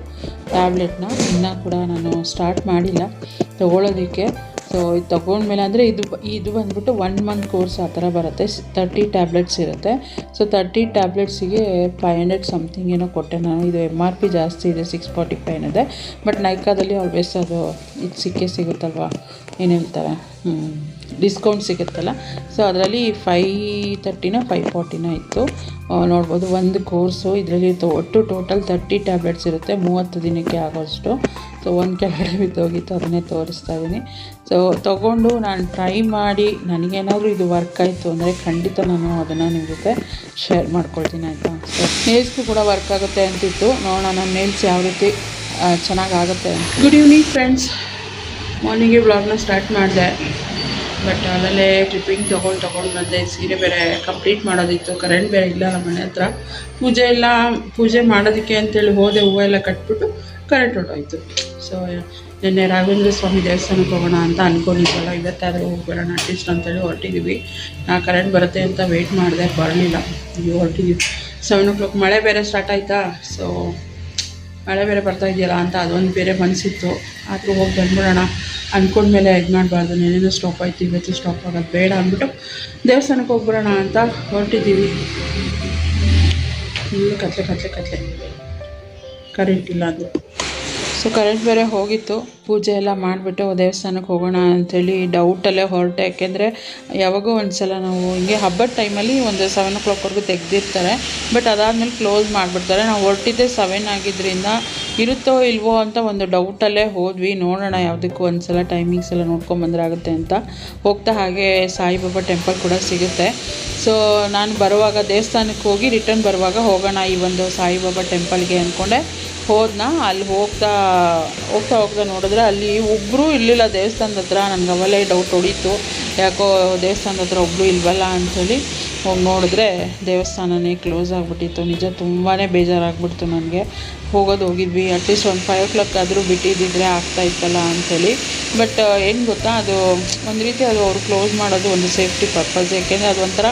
ಟ್ಯಾಬ್ಲೆಟ್ನ. ಇನ್ನೂ ಕೂಡ ನಾನು ಸ್ಟಾರ್ಟ್ ಮಾಡಿಲ್ಲ ತೊಗೊಳೋದಕ್ಕೆ. ಸೊ ಇದು ತೊಗೊಂಡ್ಮೇಲೆ ಅಂದರೆ ಇದು ಬಂದ್ಬಿಟ್ಟು 1 ಮಂತ್ ಕೋರ್ಸ್ ಆ ಥರ ಬರುತ್ತೆ. 30 ಟ್ಯಾಬ್ಲೆಟ್ಸ್ ಇರುತ್ತೆ. ಸೊ 30 ಟ್ಯಾಬ್ಲೆಟ್ಸಿಗೆ 500 ಸಮಥಿಂಗ್ ಏನೋ ಕೊಟ್ಟೆ ನಾನು. ಇದು MRP ಜಾಸ್ತಿ ಇದೆ, 645 ಇದೆ. ಬಟ್ ನೈಕಾದಲ್ಲಿ ಆಲ್ವೇಸ್ ಅದು ಇದು ಸಿಗುತ್ತಲ್ವ, ಏನು ಹೇಳ್ತಾರೆ, ಡಿಸ್ಕೌಂಟ್ ಸಿಗುತ್ತಲ್ಲ. ಸೊ ಅದರಲ್ಲಿ 530 540 ಇತ್ತು. ನೋಡ್ಬೋದು ಒಂದು ಕೋರ್ಸು ಇದರಲ್ಲಿ ಒಟ್ಟು ಟೋಟಲ್ 30 ಟ್ಯಾಬ್ಲೆಟ್ಸ್ ಇರುತ್ತೆ, 30 ದಿನಕ್ಕೆ ಆಗೋಷ್ಟು. ಸೊ ಒಂದು ಕೆಳಗಡೆ ಬಿದ್ದೋಗಿತ್ತು, ಅದನ್ನೇ ತೋರಿಸ್ತಾ ಇದ್ದೀನಿ. ಸೊ ತೊಗೊಂಡು ನಾನು ಟ್ರೈ ಮಾಡಿ ನನಗೇನಾದರೂ ಇದು ವರ್ಕ್ ಆಯಿತು ಅಂದರೆ ಖಂಡಿತ ನಾನು ಅದನ್ನು ನಿಮ್ಮ ಜೊತೆ ಶೇರ್ ಮಾಡ್ಕೊಳ್ತೀನಿ, ಆಯಿತಾ. ಸೊ ನೇಲ್ಸ್ಗೂ ಕೂಡ ವರ್ಕ್ ಆಗುತ್ತೆ ಅಂತಿತ್ತು. ನೋಡೋಣ ನನ್ನ ನೇಲ್ಸ್ ಯಾವ ರೀತಿ ಚೆನ್ನಾಗಾಗುತ್ತೆ. Good evening friends. ಮಾರ್ನಿಂಗೇ ವ್ಲಾಗ್ನ ಸ್ಟಾರ್ಟ್ ಮಾಡಿದೆ. ಬಟ್ ಅಲ್ಲೇ ಕ್ಲಿಪ್ಪಿಂಗ್ ತೊಗೊಂಡು ಬಂದೆ. ಸೀರೆ ಬೇರೆ ಕಂಪ್ಲೀಟ್ ಮಾಡೋದಿತ್ತು, ಕರೆಂಟ್ ಬೇರೆ ಇಲ್ಲ ನಮ್ಮ ಮನೆ ಹತ್ರ. ಪೂಜೆ ಮಾಡೋದಕ್ಕೆ ಅಂತೇಳಿ ಹೋದೆ, ಹೂವು ಎಲ್ಲ ಕಟ್ಬಿಟ್ಟು ಕರೆಂಟ್ ಹೊರಟೋಯ್ತು. ಸೊ ನಿನ್ನೆ ರಾಘವೇಂದ್ರ ಸ್ವಾಮಿ ದೇವಸ್ಥಾನಕ್ಕೆ ಹೋಗೋಣ ಅಂತ ಅಂದ್ಕೊಂಡಿದ್ವಲ್ಲ, ಇವತ್ತಾದರೂ ಹೋಗ್ಬರೋಣ ಅಟ್ಲೀಸ್ಟ್ ಅಂತೇಳಿ ಹೊರಟಿದ್ದೀವಿ. ಕರೆಂಟ್ ಬರುತ್ತೆ ಅಂತ ವೆಯ್ಟ್ ಮಾಡಿದೆ, ಬರಲಿಲ್ಲ. ಹೊರಟಿದ್ದೀವಿ 7 o'clock. ಮಳೆ ಬೇರೆ ಸ್ಟಾರ್ಟ್ ಆಯಿತಾ. ಸೊ ಮಳೆ ಬೇರೆ ಬರ್ತಾ ಇದೆಯಲ್ಲ ಅಂತ ಅದೊಂದು ಬೇರೆ ಮನಸ್ಸಿತ್ತು. ಆದರೂ ಹೋಗಿ ಬಂದ್ಬಿಡೋಣ ಅಂದ್ಕೊಂಡ್ಮೇಲೆ ಇದು ಮಾಡಬಾರ್ದು. ನೆನೆನೂ ಸ್ಟಾಪ್ ಆಯಿತು, ಇವತ್ತು ಸ್ಟಾಪ್ ಆಗೋದು ಬೇಡ ಅಂದ್ಬಿಟ್ಟು ದೇವಸ್ಥಾನಕ್ಕೆ ಹೋಗ್ಬಿಡೋಣ ಅಂತ ಹೊರಟಿದ್ದೀವಿ. ಫುಲ್ಲು ಕತ್ಲೆ ಕರೆಂಟ್ ಇಲ್ಲ ಅಂದರು. ಸೊ ಕರೆಂಟ್ ಬೇರೆ ಹೋಗಿತ್ತು. ಪೂಜೆ ಎಲ್ಲ ಮಾಡಿಬಿಟ್ಟು ದೇವಸ್ಥಾನಕ್ಕೆ ಹೋಗೋಣ ಅಂಥೇಳಿ ಡೌಟಲ್ಲೇ ಹೊರಟೆ. ಯಾಕೆಂದರೆ ಯಾವಾಗೋ ಒಂದು ಸಲ ನಾವು ಹಿಂಗೆ ಹಬ್ಬದ ಟೈಮಲ್ಲಿ ಒಂದು 7 o'clockವರೆಗೂ ತೆಗೆದಿರ್ತಾರೆ. ಬಟ್ ಅದಾದಮೇಲೆ ಕ್ಲೋಸ್ ಮಾಡಿಬಿಡ್ತಾರೆ. ನಾವು ಹೊರಟಿದ್ದೆ 7 ಆಗಿದ್ದರಿಂದ ಇರುತ್ತೋ ಇಲ್ವೋ ಅಂತ ಒಂದು ಡೌಟಲ್ಲೇ ಹೋದ್ವಿ. ನೋಡೋಣ ಯಾವುದಕ್ಕೂ ಒಂದು ಸಲ ಟೈಮಿಂಗ್ಸ್ ಎಲ್ಲ ನೋಡ್ಕೊಂಬಂದ್ರೆ ಆಗುತ್ತೆ ಅಂತ. ಹೋಗ್ತಾ ಹಾಗೆ ಸಾಯಿಬಾಬಾ ಟೆಂಪಲ್ ಕೂಡ ಸಿಗುತ್ತೆ. ಸೊ ನಾನು ಬರುವಾಗ ದೇವಸ್ಥಾನಕ್ಕೆ ಹೋಗಿ ರಿಟರ್ನ್ ಬರುವಾಗ ಹೋಗೋಣ ಈ ಒಂದು ಸಾಯಿಬಾಬಾ ಟೆಂಪಲ್ಗೆ ಅಂದ್ಕೊಂಡೆ. ಅಲ್ಲಿ ಹೋಗ್ತಾ ನೋಡಿದ್ರೆ ಅಲ್ಲಿ ಒಬ್ಬರೂ ಇರಲಿಲ್ಲ ದೇವಸ್ಥಾನದ ಹತ್ರ. ನನಗೆ ಅವಲೇ ಡೌಟ್ ಹೊಡೀತು, ಯಾಕೋ ದೇವಸ್ಥಾನದ ಹತ್ರ ಒಬ್ಬರು ಇಲ್ವಲ್ಲ ಅಂಥೇಳಿ ಹೋಗಿ ನೋಡಿದ್ರೆ ದೇವಸ್ಥಾನನೇ ಕ್ಲೋಸ್ ಆಗಿಬಿಟ್ಟಿತ್ತು. ನಿಜ ತುಂಬಾ ಬೇಜಾರಾಗ್ಬಿಡ್ತು ನನಗೆ. ಹೋಗಿದ್ವಿ ಅಟ್ಲೀಸ್ಟ್ ಒಂದು 5 o'clock ಆದರೂ ಬಿಟ್ಟಿದ್ದಿದ್ರೆ ಆಗ್ತಾಯಿತ್ತಲ್ಲ ಅಂಥೇಳಿ. ಬಟ್ ಏನು ಗೊತ್ತಾ, ಅದು ಒಂದು ರೀತಿ ಅದು ಅವರು ಕ್ಲೋಸ್ ಮಾಡೋದು ಒಂದು ಸೇಫ್ಟಿ ಪರ್ಪಸ್. ಯಾಕೆಂದರೆ ಅದು ಒಂಥರ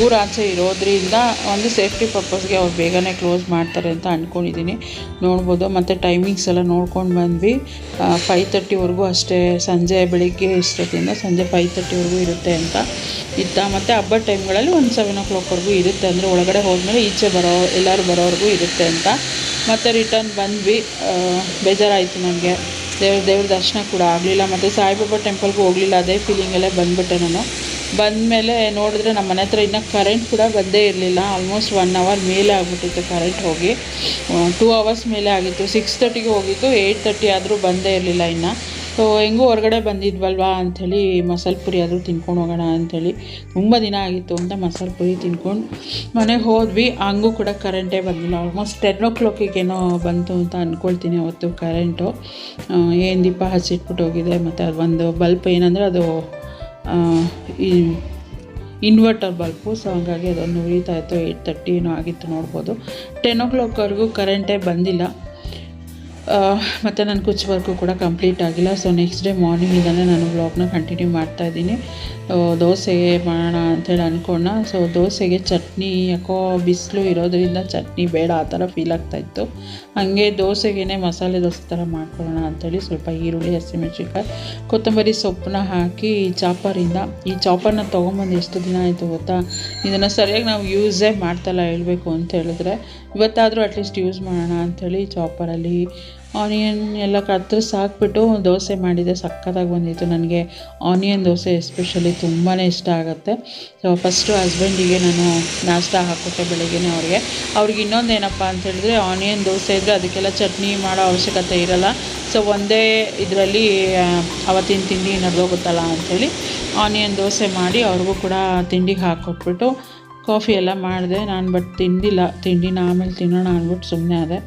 ಊರಾಚೆ ಇರೋದ್ರಿಂದ ಒಂದು ಸೇಫ್ಟಿ ಪರ್ಪಸ್ಗೆ ಅವ್ರು ಬೇಗನೆ ಕ್ಲೋಸ್ ಮಾಡ್ತಾರೆ ಅಂತ ಅಂದ್ಕೊಂಡಿದ್ದೀನಿ. ನೋಡ್ಬೋದು. ಮತ್ತು ಟೈಮಿಂಗ್ಸ್ ಎಲ್ಲ ನೋಡ್ಕೊಂಡು ಬಂದ್ವಿ. 5:30ವರೆಗೂ ಅಷ್ಟೇ, ಬೆಳಿಗ್ಗೆ ಇಷ್ಟೊತ್ತಿಂದ ಸಂಜೆ 5:30ವರೆಗೂ ಇರುತ್ತೆ ಅಂತ ಇತ್ತ. ಮತ್ತು ಹಬ್ಬದ ಟೈಮ್ಗಳಲ್ಲಿ ಒಂದು 7 o'clockವರೆಗೂ ಇರುತ್ತೆ. ಅಂದರೆ ಒಳಗಡೆ ಹೋದ್ಮೇಲೆ ಈಚೆ ಎಲ್ಲರೂ ಬರೋವರೆಗೂ ಇರುತ್ತೆ ಅಂತ. ಮತ್ತು ರಿಟರ್ನ್ ಬಂದ್ವಿ. ಬೇಜಾರಾಯಿತು ನನಗೆ. ದೇವ್ರ ದರ್ಶನ ಕೂಡ ಆಗಲಿಲ್ಲ. ಮತ್ತು ಸಾಯಿಬಾಬಾ ಟೆಂಪಲ್ಗೂ ಹೋಗಲಿಲ್ಲ. ಅದೇ ಫೀಲಿಂಗಲ್ಲೇ ಬಂದುಬಿಟ್ಟೆ ನಾನು. ಬಂದಮೇಲೆ ನೋಡಿದ್ರೆ ನಮ್ಮ ಮನೆ ಹತ್ರ ಇನ್ನೂ ಕರೆಂಟ್ ಕೂಡ ಬಂದೇ ಇರಲಿಲ್ಲ. ಆಲ್ಮೋಸ್ಟ್ 1 hour ಮೇಲೆ ಆಗಿಬಿಟ್ಟಿತ್ತು ಕರೆಂಟ್ ಹೋಗಿ. 2 hours ಮೇಲೆ ಆಗಿತ್ತು. 6:30ಗೆ ಹೋಗಿತ್ತು, 8:30 ಆದರೂ ಬಂದೇ ಇರಲಿಲ್ಲ ಇನ್ನು. ಸೊ ಹೆಂಗೂ ಹೊರಗಡೆ ಬಂದಿದ್ವಲ್ವಾ ಅಂಥೇಳಿ ಮಸಾಲೆ ಪುರಿ ಆದರೂ ತಿನ್ಕೊಂಡು ಹೋಗೋಣ ಅಂಥೇಳಿ, ತುಂಬ ದಿನ ಆಗಿತ್ತು ಅಂತ ಮಸಾಲೆ ಪುರಿ ತಿನ್ಕೊಂಡು ಮನೆಗೆ ಹೋದ್ವಿ. ಹಂಗೂ ಕೂಡ ಕರೆಂಟೇ ಬಂದಿಲ್ಲ. ಆಲ್ಮೋಸ್ಟ್ 10 o'clockಗೇನೋ ಬಂತು ಅಂತ ಅಂದ್ಕೊಳ್ತೀನಿ ಅವತ್ತು ಕರೆಂಟು. ಏನು ದೀಪ ಹಚ್ಚಿಟ್ಬಿಟ್ಟು ಹೋಗಿದೆ. ಮತ್ತು ಅದು ಒಂದು ಬಲ್ಪ್ ಏನಂದರೆ ಅದು ಈ ಇನ್ವರ್ಟರ್ ಬಲ್ಪು. ಸೊ ಹಂಗಾಗಿ ಅದನ್ನು ಉರಿತಾ ಇತ್ತು. 8:30 ಏನೋ ಆಗಿತ್ತು ನೋಡ್ಬೋದು. 10 o'clockವರೆಗೂ ಕರೆಂಟೇ ಬಂದಿಲ್ಲ. ಮತ್ತು ನನ್ನ ಕುಚ್ಚು ವರ್ಕು ಕೂಡ ಕಂಪ್ಲೀಟ್ ಆಗಿಲ್ಲ. ಸೊ ನೆಕ್ಸ್ಟ್ ಡೇ ಮಾರ್ನಿಂಗಿಂದಲೇ ನಾನು ವ್ಲಾಗ್ನ ಕಂಟಿನ್ಯೂ ಮಾಡ್ತಾಯಿದ್ದೀನಿ. ದೋಸೆ ಮಾಡೋಣ ಅಂಥೇಳಿ ಅಂದ್ಕೊಂಡ. ಸೊ ದೋಸೆಗೆ ಚಟ್ನಿ, ಯಾಕೋ ಬಿಸಿಲು ಇರೋದರಿಂದ ಚಟ್ನಿ ಬೇಡ ಆ ಥರ ಫೀಲ್ ಆಗ್ತಾಯಿತ್ತು. ಹಾಗೆ ದೋಸೆಗೇ ಮಸಾಲೆ ದೋಸೆ ಥರ ಮಾಡ್ಕೊಳ್ಳೋಣ ಅಂಥೇಳಿ ಸ್ವಲ್ಪ ಈರುಳ್ಳಿ, ಹಸಿಮೆಣಸಿನ್ಕಾಯಿ, ಕೊತ್ತಂಬರಿ ಸೊಪ್ಪನ್ನ ಹಾಕಿ ಈ ಚಾಪರ್ನ ತೊಗೊಂಬಂದು ಎಷ್ಟು ದಿನ ಆಯಿತು ಗೊತ್ತಾ. ಇದನ್ನು ಸರಿಯಾಗಿ ನಾವು ಯೂಸೇ ಮಾಡ್ತಾಯಿಲ್ಲ ಹೇಳಬೇಕು ಅಂತ ಹೇಳಿದ್ರೆ. ಇವತ್ತಾದರೂ ಅಟ್ಲೀಸ್ಟ್ ಯೂಸ್ ಮಾಡೋಣ ಅಂಥೇಳಿ ಚಾಪರಲ್ಲಿ ಆನಿಯನ್ ಎಲ್ಲ ಕತ್ತರಿಸಿ ಹಾಕ್ಬಿಟ್ಟು ದೋಸೆ ಮಾಡಿದೆ. ಸಕ್ಕತ್ತಾಗಿ ಬಂದಿತ್ತು. ನನಗೆ ಆನಿಯನ್ ದೋಸೆ ಎಸ್ಪೆಷಲಿ ತುಂಬಾ ಇಷ್ಟ ಆಗುತ್ತೆ. ಸೊ ಫಸ್ಟು ಹಸ್ಬೆಂಡಿಗೆ ನಾನು ನಾಷ್ಟ ಹಾಕ್ಕೊಟ್ಟೆ ಬೆಳಗ್ಗೆ ಅವ್ರಿಗೆ ಇನ್ನೊಂದೇನಪ್ಪ ಅಂತ ಹೇಳಿದ್ರೆ, ಆನಿಯನ್ ದೋಸೆ ಇದ್ದರೆ ಅದಕ್ಕೆಲ್ಲ ಚಟ್ನಿ ಮಾಡೋ ಅವಶ್ಯಕತೆ ಇರೋಲ್ಲ. ಸೊ ಒಂದೇ ಇದರಲ್ಲಿ ಅವತ್ತಿನ ತಿಂಡಿ ನಡೆದೋಗುತ್ತಲ್ಲ ಅಂಥೇಳಿ ಆನಿಯನ್ ದೋಸೆ ಮಾಡಿ ಅವ್ರಿಗೂ ಕೂಡ ತಿಂಡಿಗೆ ಹಾಕ್ಕೊಟ್ಬಿಟ್ಟು ಕಾಫಿ ಎಲ್ಲ ಮಾಡಿದೆ ನಾನು. ಬಟ್ ತಿಂಡಿನ ಆಮೇಲೆ ತಿನ್ನೋಣ ಅಂದ್ಬಿಟ್ಟು ಸುಮ್ಮನೆ ಆದೆ.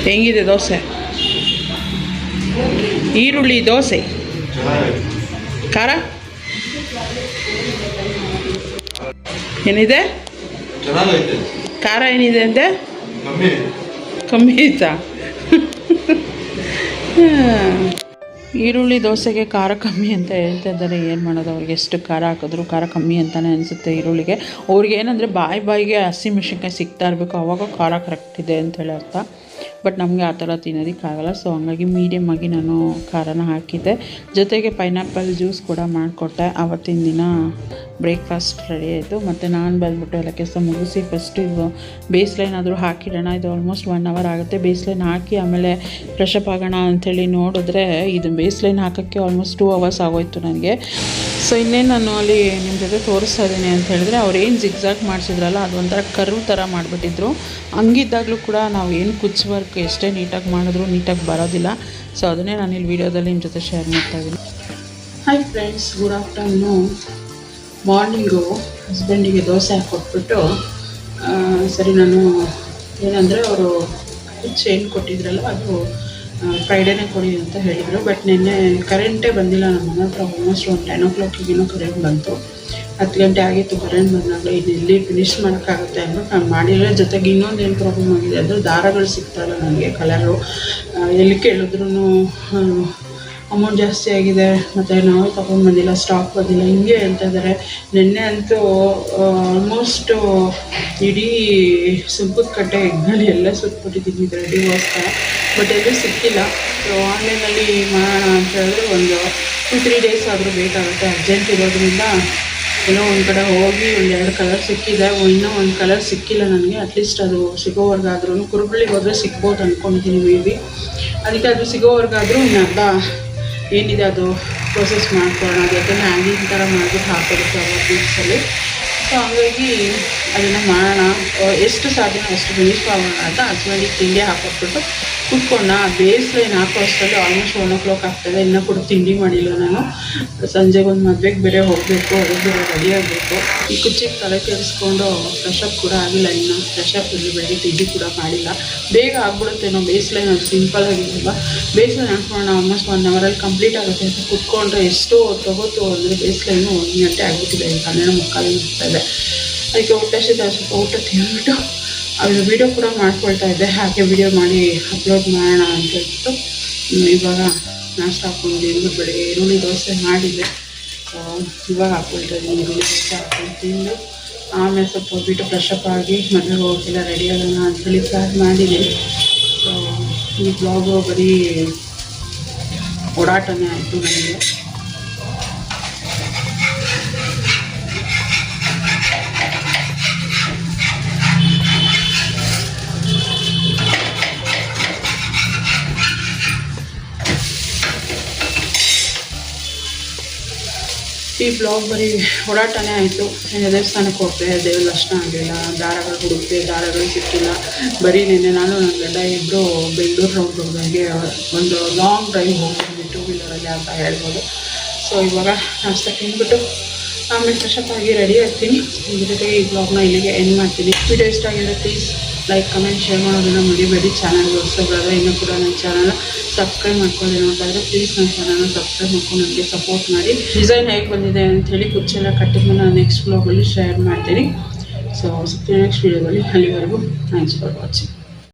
ಹೆಂಗಿದೆ ದೋಸೆ? ಈರುಳ್ಳಿ ದೋಸೆ ಖಾರ ಏನಿದೆ? ಖಾರ ಏನಿದೆ ಅಂತೆ? ಕಮ್ಮಿ ಆಯ್ತಾ? ಈರುಳ್ಳಿ ದೋಸೆಗೆ ಖಾರ ಕಮ್ಮಿ ಅಂತ ಹೇಳ್ತಾ ಇದ್ದಾರೆ. ಏನು ಮಾಡೋದು, ಅವ್ರಿಗೆ ಎಷ್ಟು ಖಾರ ಹಾಕಿದ್ರು ಖಾರ ಕಮ್ಮಿ ಅಂತಲೇ ಅನಿಸುತ್ತೆ ಈರುಳ್ಳಿಗೆ. ಅವ್ರಿಗೆ ಏನಂದರೆ ಬಾಯಿಗೆ ಹಸಿಮೆಣ್ಸಿನ್ಕಾಯಿ ಸಿಗ್ತಾ ಇರಬೇಕು, ಆವಾಗ ಖಾರ ಕರೆಕ್ಟ್ ಇದೆ ಅಂತೇಳಿ ಅರ್ಥ. ಬಟ್ ನಮಗೆ ಆ ಥರ ತಿನ್ನೋದಕ್ಕಾಗಲ್ಲ. ಸೊ ಹಂಗಾಗಿ ಮೀಡಿಯಮ್ ಆಗಿ ನಾನು ಖಾರನ ಹಾಕಿದ್ದೆ. ಜೊತೆಗೆ ಪೈನಾಪಲ್ ಜ್ಯೂಸ್ ಕೂಡ ಮಾಡಿಕೊಟ್ಟೆ. ಆವತ್ತಿನ ದಿನ ಬ್ರೇಕ್ಫಾಸ್ಟ್ ರೆಡಿ ಆಯಿತು. ಮತ್ತು ನಾನು ಬಂದ್ಬಿಟ್ಟು ಎಲ್ಲ ಕೆಲಸ ಮುಗಿಸಿ ಫಸ್ಟು ಇದು ಬೇಸ್ ಲೈನ್ ಆದರೂ ಹಾಕಿಡೋಣ. ಇದು ಆಲ್ಮೋಸ್ಟ್ 1 hour ಆಗುತ್ತೆ. ಬೇಸ್ ಲೈನ್ ಹಾಕಿ ಆಮೇಲೆ ಫ್ರೆಶ್ ಅಪ್ ಆಗೋಣ ಅಂಥೇಳಿ ನೋಡಿದ್ರೆ ಇದು ಬೇಸ್ ಲೈನ್ ಹಾಕೋಕ್ಕೆ ಆಲ್ಮೋಸ್ಟ್ 2 hours ಆಗೋಯ್ತು ನನಗೆ. ಸೊ ಇನ್ನೇನು ನಾನು ಅಲ್ಲಿ ನಿಮ್ಮ ಜೊತೆ ತೋರಿಸ್ತಾ ಇದ್ದೀನಿ ಅಂತ ಹೇಳಿದ್ರೆ, ಅವ್ರು ಏನು ಜಿಗ್ಜಾಗ್ ಮಾಡಿಸಿದ್ರಲ್ಲ ಅದು ಒಂಥರ ಕರ್ವ್ ಥರ ಮಾಡಿಬಿಟ್ಟಿದ್ರು. ಹಂಗಿದ್ದಾಗಲೂ ಕೂಡ ನಾವು ಏನು ಕುಚ್ ವರ್ಕ್ ಎಷ್ಟೇ ನೀಟಾಗಿ ಮಾಡಿದ್ರು ನೀಟಾಗಿ ಬರೋದಿಲ್ಲ. ಸೊ ಅದನ್ನೇ ನಾನು ಇಲ್ಲಿ ವೀಡಿಯೋದಲ್ಲಿ ನಿಮ್ಮ ಜೊತೆ ಶೇರ್ ಮಾಡ್ತಾಯಿದ್ದೀನಿ. Hi friends, good afternoon. Morning ಹಸ್ಬೆಂಡಿಗೆ ದೋಸೆ ಹಾಕ್ಕೊಟ್ಬಿಟ್ಟು ಸರಿ ನಾನು ಏನಂದರೆ ಅವರು ಚೈನ್ ಕೊಟ್ಟಿದ್ರಲ್ಲ ಅದು ಫ್ರೈಡೇನೇ ಕೊಡಿ ಅಂತ ಹೇಳಿದರು. ಬಟ್ ನಿನ್ನೆ ಕರೆಂಟೇ ಬಂದಿಲ್ಲ ನಮ್ಮ ಮನೆ ಹತ್ರ. ಆಲ್ಮೋಸ್ಟ್ ಒಂದು 10 o'clock ಕರೆಂಟ್ ಬಂತು. 10 ಗಂಟೆ ಆಗಿತ್ತು ಕರೆಂಟ್ ಬಂದಾಗ. ಇಲ್ಲಿ ಫಿನಿಷ್ ಮಾಡೋಕ್ಕಾಗುತ್ತೆ ಅಂದ್ಬಿಟ್ಟು ನಾನು ಮಾಡಿಲ್ಲ. ಜೊತೆಗೆ ಇನ್ನೊಂದು ಏನು ಪ್ರಾಬ್ಲಮ್ ಆಗಿದೆ ಅಂದರೆ ದಾರಗಳು ಸಿಗ್ತಾಯಿಲ್ಲ ನನಗೆ. ಕಲರು ಎಲ್ಲಿ ಕೇಳಿದ್ರೂ ಅಮೌಂಟ್ ಜಾಸ್ತಿ ಆಗಿದೆ, ಮತ್ತು ನಾವೇ ತೊಗೊಂಡು ಬಂದಿಲ್ಲ, ಸ್ಟಾಕ್ ಬಂದಿಲ್ಲ, ಹಿಂಗೆ ಹೇಳ್ತಾ ಇದ್ದಾರೆ. ನಿನ್ನೆ ಅಂತೂ ಆಲ್ಮೋಸ್ಟು ಇಡೀ ಸುಂಕದ ಕಟ್ಟೆ ಎಗ್ನಲ್ಲಿ ಎಲ್ಲ ಸುತ್ತಬಿಟ್ಟಿದ್ದೀನಿ ರೆಡಿಗೋಸ್ಕರ. ಬಟ್ ಎಲ್ಲೂ ಸಿಕ್ಕಿಲ್ಲ. ಸೊ ಆನ್ಲೈನಲ್ಲಿ ಮಾಡೋಣ ಅಂತ ಹೇಳಿದ್ರೆ ಒಂದು 2-3 days ಆದರೂ ಬೇಕಾಗುತ್ತೆ. ಅರ್ಜೆಂಟ್ ಇರೋದ್ರಿಂದ ಏನೋ ಒಂದು ಕಡೆ ಹೋಗಿ 1-2 ಕಲರ್ ಸಿಕ್ಕಿದೆ. ಇನ್ನೂ ಒಂದು ಕಲರ್ ಸಿಕ್ಕಿಲ್ಲ ನನಗೆ. ಅಟ್ಲೀಸ್ಟ್ ಅದು ಸಿಗೋವರೆಗಾದ್ರೂ, ಕುರುಬಳ್ಳಿಗೆ ಹೋದರೆ ಸಿಗ್ಬೋದು ಅಂದ್ಕೊಂಡಿದ್ದೀನಿ ಮೇಬಿ. ಅದಕ್ಕೆ ಅದು ಸಿಗೋವರೆಗಾದರೂ ಇನ್ನರ್ಧ ಏನಿದೆ ಅದು ಪ್ರೊಸೆಸ್ ಮಾಡ್ಕೊಳ್ಳೋಣ. ಅದಕ್ಕೆ ಹ್ಯಾಂಗಿಂಗ್ ಥರ ಮಾಡಿಬಿಟ್ಟು ಹಾಕೋದಕ್ಕೆ ಬೀಟ್ಸಲ್ಲಿ. ಸೊ ಹಂಗಾಗಿ ಅದನ್ನು ಮಾಡೋಣ, ಎಷ್ಟು ಸಾಧ್ಯನೋ ಅಷ್ಟು ಫಿನಿಷ್ ಮಾಡೋಣ ಅಂತ ಹಸ್ಬೆಂಡಿಗೆ ತಿಂಡಿ ಹಾಕೊಟ್ಬಿಟ್ಟು ಕೂತ್ಕೊಂಡ. ಬೇಸ್ ಲೈನ್ ಹಾಕೋ ಅಷ್ಟರಲ್ಲಿ ಆಲ್ಮೋಸ್ಟ್ 1 o'clock ಆಗ್ತದೆ. ಇನ್ನೂ ಕೂಡ ತಿಂಡಿ ಮಾಡಿಲ್ಲ ನಾನು. ಸಂಜೆಗೆ ಒಂದು ಮದುವೆಗೆ ಬೇರೆ ಹೋಗಬೇಕು, ಅದಕ್ಕೆ ಬೇರೆ ರೆಡಿ ಆಗಬೇಕು. ಈ ಕುಚ್ಚಿಗೆ ತಲೆ ಕೆಡಿಸ್ಕೊಂಡು ಫ್ರೆಶ್ ಅಪ್ ಕೂಡ ಆಗಿಲ್ಲ. ಇನ್ನು ಫ್ರೆಶ್ ಅಪ್ ಇಲ್ಲಿ ಬೆಳಗ್ಗೆ ತಿಂಡಿ ಕೂಡ ಮಾಡಿಲ್ಲ. ಬೇಗ ಆಗ್ಬಿಡುತ್ತೇನೋ ಬೇಸ್ ಲೈನ್, ಅದು ಸಿಂಪಲ್ ಆಗಿರಲ್ಲ. ಬೇಸ್ ಲೈನ್ ಹಾಕೋಣ ಆಲ್ಮೋಸ್ಟ್ 1 hour ಕಂಪ್ಲೀಟ್ ಆಗುತ್ತೆ ಅಂತ ಕೂತ್ಕೊಂಡ್ರೆ ಎಷ್ಟು ತಗೋತು ಅಂದರೆ ಬೇಸ್ ಲೈನು 1 ಗಂಟೆ ಆಗಿಬಿಟ್ಟಿದೆ. 12:45 ಆಗ್ತಾಯಿದೆ. ಅದಕ್ಕೆ ಊಟ ಸ್ವಲ್ಪ ಊಟ ತಿಂದ್ಬಿಟ್ಟು ಅದು ವೀಡಿಯೋ ಕೂಡ ಮಾಡ್ಕೊಳ್ತಾ ಇದ್ದೆ. ಹಾಗೆ ವೀಡಿಯೋ ಮಾಡಿ ಅಪ್ಲೋಡ್ ಮಾಡೋಣ ಅಂತ ಹೇಳ್ಬಿಟ್ಟು ಇವಾಗ ನಾಷ್ಟ ಹಾಕ್ಕೊಂಡು ತಿಂದು ಬೆಳಗ್ಗೆ ಈರುಳ್ಳಿ ದೋಸೆ ಮಾಡಿದ್ದೆ. ಇವಾಗ ಹಾಕ್ಕೊಳ್ತಾ ಇದ್ದೀನಿ. ಈರುಳ್ಳಿ ದೋಸೆ ಹಾಕ್ಕೊಂಡು ತಿಂದು ಆಮೇಲೆ ಸ್ವಲ್ಪ ಹೋಗ್ಬಿಟ್ಟು ಫ್ರೆಶ್ ಅಪ್ ಆಗಿ ಮದುವೆಗೆ ಹೋಗಿಲ್ಲ ರೆಡಿ ಆಗೋಣ ಅಂಥೇಳಿ ಪ್ಲ್ಯಾನ್ ಮಾಡಿದ್ದೀನಿ. ಸೊ ಈ ಬ್ಲಾಗು ಬರೀ ಓಡಾಟನೇ ಆಯಿತು ನನಗೆ. ಈ ಬ್ಲಾಗ್ ಬರೀ ಓಡಾಟನೇ ಆಯಿತು. ದೇವಸ್ಥಾನಕ್ಕೆ ಹೋಗ್ತೇವೆ, ದೇವ್ರ ದರ್ಶನ ಆಗಲಿಲ್ಲ, ದಾರಗಳು ಹುಡುಕ್ತೆ, ದಾರಗಳು ಸಿಕ್ಕಿಲ್ಲ. ಬರೀ ನಿನ್ನೆ ನಾನು ನನ್ನ ಗಂಡ ಇಬ್ಬರು ಬೆಂಗಳೂರು ರೌಂಡ್ ಹೋದಂಗೆ ಒಂದು ಲಾಂಗ್ ಡ್ರೈವ್ ಹೋಗ್ತೀವಿ 2-wheeler ಅಂತ ಹೇಳ್ಬೋದು. ಸೊ ಇವಾಗ ನಾಷ್ಟ ತಿಂದ್ಬಿಟ್ಟು ಆಮೇಲೆ ಫ್ರೆಶ್ ಅಪ್ ಆಗಿ ರೆಡಿ ಆಗ್ತೀನಿ. ಇದ್ರ ಜೊತೆಗೆ ಈ ಬ್ಲಾಗ್ನ ಇಲ್ಲಿಗೆ ಎಂಡ್ ಮಾಡ್ತೀನಿ. ವಿಡಿಯೋ ಇಷ್ಟ ಆಗಿದ್ರೆ ಪ್ಲೀಸ್ ಲೈಕ್, ಕಮೆಂಟ್, ಶೇರ್ ಮಾಡೋದನ್ನು ಮರಿಬೇಡಿ. ಚಾನಲ್ಗೆ ಹೊಸಬರಾದರೆ ಇನ್ನೂ ಕೂಡ ನನ್ನ ಚಾನಲ್ನ ಸಬ್ಸ್ಕ್ರೈಬ್ ಮಾಡ್ಕೊಳ್ಳಿ ನೋಡ್ತಾಯಿದ್ರೆ ಪ್ಲೀಸ್ ನನ್ನ ಚಾನಲ್ನ ಸಬ್ಸ್ಕ್ರೈಬ್ ಮಾಡ್ಕೊಂಡು ನನಗೆ ಸಪೋರ್ಟ್ ಮಾಡಿ. ಡಿಸೈನ್ ಹೇಗೆ ಬಂದಿದೆ ಅಂಥೇಳಿ ಕುಚ್ಚೆಲ್ಲ ಕಟ್ಟಿದ್ಮೇಲೆ ನಾನು ನೆಕ್ಸ್ಟ್ ಬ್ಲಾಗಲ್ಲಿ ಶೇರ್ ಮಾಡ್ತೀನಿ. ಸೊ ಸಿಗ್ತೀನಿ ನೆಕ್ಸ್ಟ್ ವೀಡಿಯೋದಲ್ಲಿ. ಅಲ್ಲಿವರೆಗೂ ಥ್ಯಾಂಕ್ಸ್ ಫಾರ್ ವಾಚಿಂಗ್.